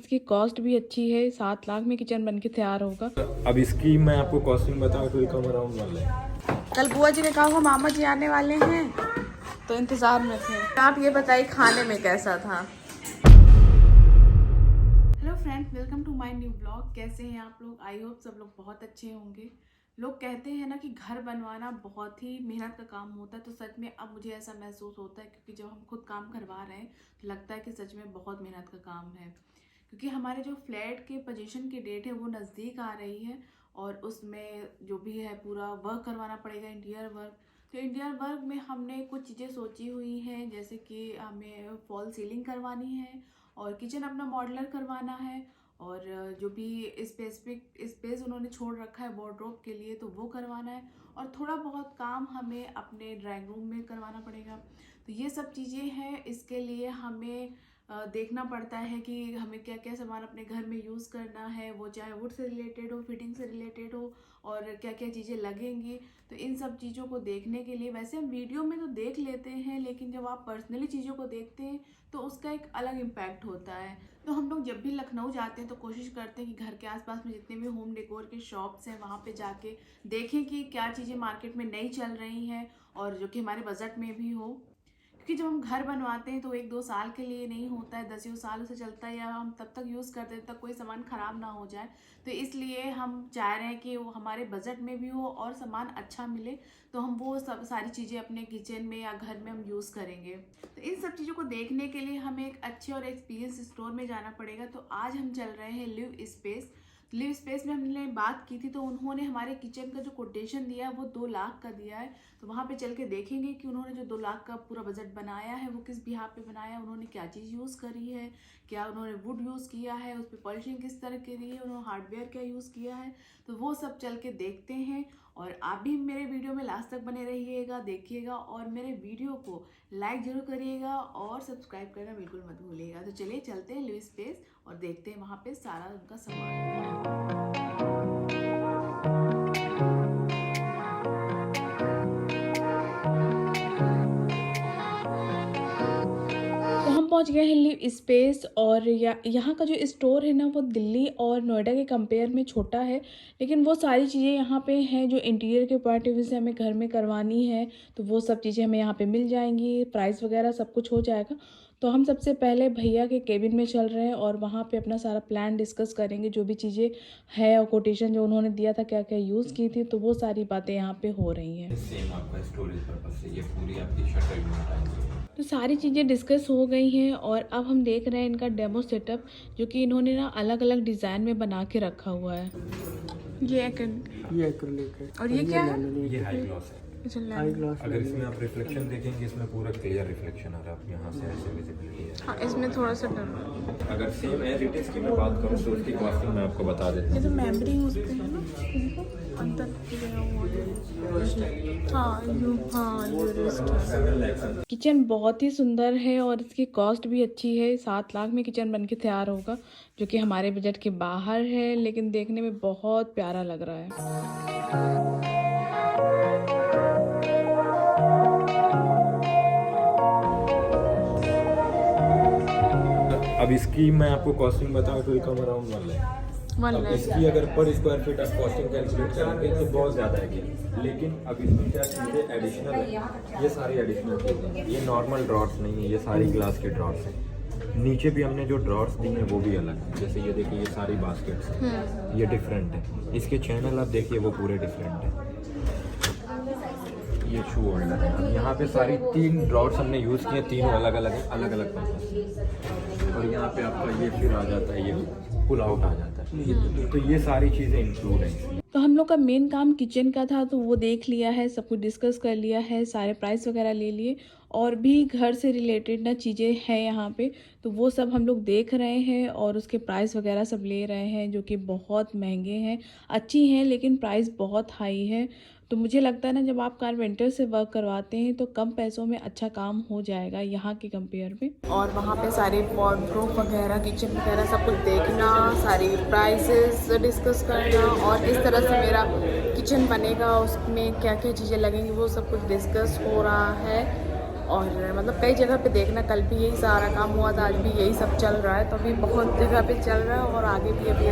इसकी कॉस्ट भी अच्छी है। 7 लाख में किचन बन के तैयार होगा। अब इसकी मैं आपको कॉस्टिंग बताऊँ तो कम अराउंड 1 लाख। कल बुआ जी ने कहा वो मामा जी आने वाले हैं तो इंतजार में थे। आप ये बताइए खाने में कैसा था। Hello friends, welcome to my new blog. कैसे हैं आप लोग? आई होप सब लोग बहुत अच्छे होंगे। लोग कहते हैं ना कि घर बनवाना बहुत ही मेहनत का काम होता है, तो सच में अब मुझे ऐसा महसूस होता है, क्योंकि जब हम खुद काम करवा रहे हैं तो लगता है कि सच में बहुत मेहनत का काम है। क्योंकि हमारे जो फ्लैट के पोजीशन की डेट है वो नज़दीक आ रही है और उसमें जो भी है पूरा वर्क करवाना पड़ेगा, इंटीरियर वर्क। तो इंटीरियर वर्क में हमने कुछ चीज़ें सोची हुई हैं, जैसे कि हमें फॉल सीलिंग करवानी है और किचन अपना मॉड्यूलर करवाना है, और जो भी स्पेसिफिक स्पेस उन्होंने छोड़ रखा है वार्डरोब के लिए तो वो करवाना है, और थोड़ा बहुत काम हमें अपने ड्राइंग रूम में करवाना पड़ेगा। तो ये सब चीज़ें हैं। इसके लिए हमें देखना पड़ता है कि हमें क्या क्या सामान अपने घर में यूज़ करना है, वो चाहे वुड से रिलेटेड हो, फिटिंग से रिलेटेड हो, और क्या क्या चीज़ें लगेंगी। तो इन सब चीज़ों को देखने के लिए वैसे हम वीडियो में तो देख लेते हैं, लेकिन जब आप पर्सनली चीज़ों को देखते हैं तो उसका एक अलग इम्पैक्ट होता है। तो हम लोग जब भी लखनऊ जाते हैं तो कोशिश करते हैं कि घर के आसपास में जितने भी होम डेकोर के शॉप्स हैं वहाँ पे जाके देखें कि क्या चीज़ें मार्केट में नई चल रही हैं और जो कि हमारे बजट में भी हो। क्योंकि जब हम घर बनवाते हैं तो 1-2 साल के लिए नहीं होता है, 10 साल से चलता है, या हम तब तक यूज़ करते हैं तब कोई सामान ख़राब ना हो जाए। तो इसलिए हम चाह रहे हैं कि वो हमारे बजट में भी हो और सामान अच्छा मिले, तो हम वो सब सारी चीज़ें अपने किचन में या घर में हम यूज़ करेंगे। तो इन सब चीज़ों को देखने के लिए हमें एक अच्छे और एक्सपीरियंस स्टोर में जाना पड़ेगा। तो आज हम चल रहे हैं लिव स्पेस में हमने बात की थी, तो उन्होंने हमारे किचन का जो कोटेशन दिया है वो 2 लाख का दिया है। तो वहाँ पे चल के देखेंगे कि उन्होंने जो 2 लाख का पूरा बजट बनाया है वो किस बिहाफ पे बनाया है, उन्होंने क्या चीज़ यूज़ करी है, क्या उन्होंने वुड यूज़ किया है, उस पर पॉलिशिंग किस तरह की रही है, उन्होंने हार्डवेयर क्या यूज़ किया है। तो वो सब चल के देखते हैं, और आप भी मेरे वीडियो में लास्ट तक बने रहिएगा, देखिएगा, और मेरे वीडियो को लाइक जरूर करिएगा और सब्सक्राइब करना बिल्कुल मत भूलिएगा। तो चलिए चलते हैं लिव स्पेस और देखते हैं वहाँ पे सारा उनका सामान। पहुंच गए हैं लिव स्पेस, और यहाँ का जो स्टोर है ना वो दिल्ली और नोएडा के कंपेयर में छोटा है, लेकिन वो सारी चीज़ें यहाँ पे हैं जो इंटीरियर के पॉइंट ऑफ व्यू से हमें घर में करवानी है, तो वो सब चीज़ें हमें यहाँ पे मिल जाएंगी। प्राइस वगैरह सब कुछ हो जाएगा। तो हम सबसे पहले भैया के केबिन में चल रहे हैं और वहाँ पे अपना सारा प्लान डिस्कस करेंगे, जो भी चीज़ें है और कोटेशन जो उन्होंने दिया था क्या क्या यूज़ की थी, तो वो सारी बातें यहाँ पे हो रही हैं। सेम आपका स्टोरेज पर्पस से ये पूरी आपकी शटर यूनिट आएगी। तो सारी चीज़ें डिस्कस हो गई हैं और अब हम देख रहे हैं इनका डेमो सेटअप, जो कि इन्होंने ना अलग अलग डिज़ाइन में बना के रखा हुआ है। ये एक्रिलिक है और ये क्या है? ये हाई ग्लॉस है। High gloss. अगर इसमें आप रिफ्लेक्शन देखेंगे, इसमें पूरा क्लियर रिफ्लेक्शन आ रहा है। आप यहाँ से ऐसे विजिबिलिटी है। हाँ, इसमें थोड़ा सा डर। अगर सेम एज इट इज़ की मैं बात करूँ तो उसकी कॉस्टिंग मैं आपको बता देता हूँ। ये तो मेमोरी उसके है ना, इनको अंदर गया हुआ है। किचन बहुत ही सुंदर है और इसकी कॉस्ट भी अच्छी है। 7 लाख में किचन बन के तैयार होगा, जो कि हमारे बजट के बाहर है, लेकिन देखने में बहुत प्यारा लग रहा है। अब इसकी मैं आपको कॉस्टिंग बताऊँ तो कम अराउंड 1 लाख। अब इसकी अगर पर स्क्वायर फीट आप कॉस्टिंग कैलकुलेट करेंगे तो बहुत ज़्यादा है, लेकिन अब इसमें क्या चीज़ें एडिशनल है। ये सारी एडिशनल चीज़ें हैं, ये नॉर्मल ड्रॉर्स नहीं है, ये सारी ग्लास के ड्रॉर्स हैं। नीचे भी हमने जो ड्रॉर्स दी हैं वो भी अलग है। जैसे ये देखिए, ये सारी बास्केट्स हैं, ये डिफरेंट है। इसके चैनल आप देखिए वो पूरे डिफरेंट है। ये शू होल्डर है। यहाँ पे सारी 3 ड्रॉर्स हमने यूज़ किए, तीनों अलग अलग पर्पस। और यहाँ पे आपका ये फिर आ जाता है, ये पुल आउट आ जाता है। तो ये सारी चीज़ें इंक्लूड हैं। तो हम लोग का मेन काम किचन का था, तो वो देख लिया है, सब कुछ डिस्कस कर लिया है, सारे प्राइस वगैरह ले लिए, और भी घर से रिलेटेड ना चीज़ें हैं यहाँ पे, तो वो सब हम लोग देख रहे हैं और उसके प्राइस वगैरह सब ले रहे हैं, जो कि बहुत महंगे हैं। अच्छी हैं लेकिन प्राइस बहुत हाई है। तो मुझे लगता है ना, जब आप कारपेंटर से वर्क करवाते हैं तो कम पैसों में अच्छा काम हो जाएगा यहाँ के कंपेयर में। और वहाँ पे सारे वार्डरोब वगैरह, किचन वगैरह सब कुछ देखना, सारी प्राइसेस डिस्कस करना, और इस तरह से मेरा किचन बनेगा, उसमें क्या क्या चीज़ें लगेंगी वो सब कुछ डिस्कस हो रहा है। और मतलब कई जगह पे देखना, कल भी यही सारा काम हुआ था, आज भी यही सब चल रहा है। तो अभी बहुत जगह पे चल रहा है और आगे भी अभी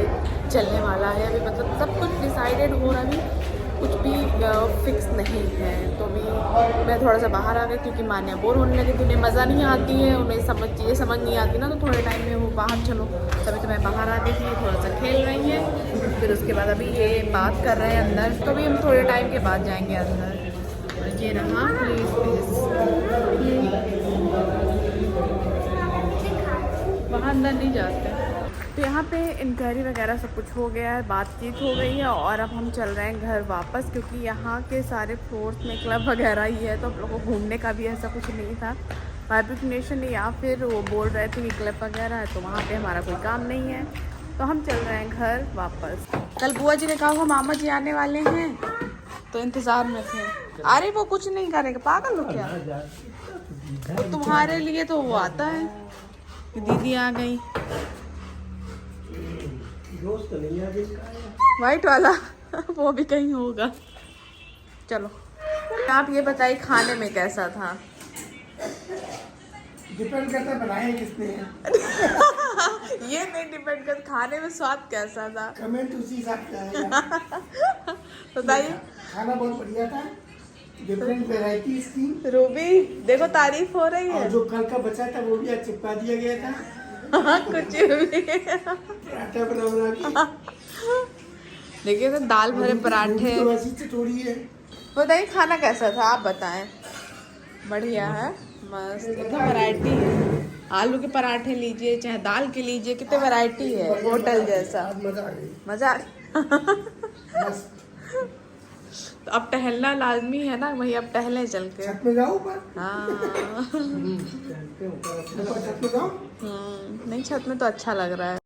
चलने वाला है। अभी मतलब सब कुछ डिसाइडेड हो रहा है, अभी कुछ भी फिक्स नहीं है। तो अभी मैं थोड़ा सा बाहर आ गई क्योंकि मान्या बोर होने लगी थी, उन्हें मज़ा नहीं आती है, उन्हें चीज़ें समझ नहीं आती ना, तो थोड़े टाइम में वो बाहर चलो। तभी तो मैं बाहर आ गई थी, थोड़ा सा खेल रही है। फिर उसके बाद अभी ये बात कर रहे हैं अंदर, तो अभी हम थोड़े टाइम के बाद जाएंगे अंदर। और ये रहा प्लीज़ वहाँ अंदर नहीं जाते। तो यहाँ पे इंक्वायरी वगैरह सब कुछ हो गया है, बातचीत हो गई है और अब हम चल रहे हैं घर वापस, क्योंकि यहाँ के सारे फ्लोर्स में क्लब वगैरह ही है। तो हम लोगों को घूमने का भी ऐसा कुछ नहीं था। बारबेक्यू नेशन या फिर वो बोल रहे थे कि क्लब वगैरह है, तो वहाँ पे हमारा कोई काम नहीं है। तो हम चल रहे हैं घर वापस। कल बुआ जी ने कहा वो मामा जी आने वाले हैं, तो इंतज़ार में थे। अरे वो कुछ नहीं करेंगे, पागल हो क्या? वो तुम्हारे लिए तो वो आता है कि दीदी आ गई, वाइट वाला वो भी कहीं होगा। चलो आप ये बताइए खाने में कैसा था? डिपेंड करता है बनाए किसने है। ये नहीं डिपेंड कर, खाने में स्वाद कैसा था? कमेंट उसी हिसाब से आएगा। बताइए। खाना बहुत बढ़िया था, डिफरेंट वेराइटीज थी। रूबी देखो तारीफ हो रही है। और जो कल का बचा था वो भी आज चिपका दिया गया था। कुछ भी पराठा बना के देखिए तो दाल भरे पराठे। थोड़ी है। बताइए खाना कैसा था, आप बताएं। बढ़िया है, मस्त, मतलब वैरायटी है। आलू के पराठे लीजिए चाहे दाल के लीजिए, कितने वैरायटी है, होटल जैसा। मजा आ गई। मजा मस्त। तो अब टहलना लाजमी है ना, वही अब टहले चल के। छत में जाओ ऊपर। हाँ ऊपर छत में जाओ। नहीं छत में तो अच्छा लग रहा है।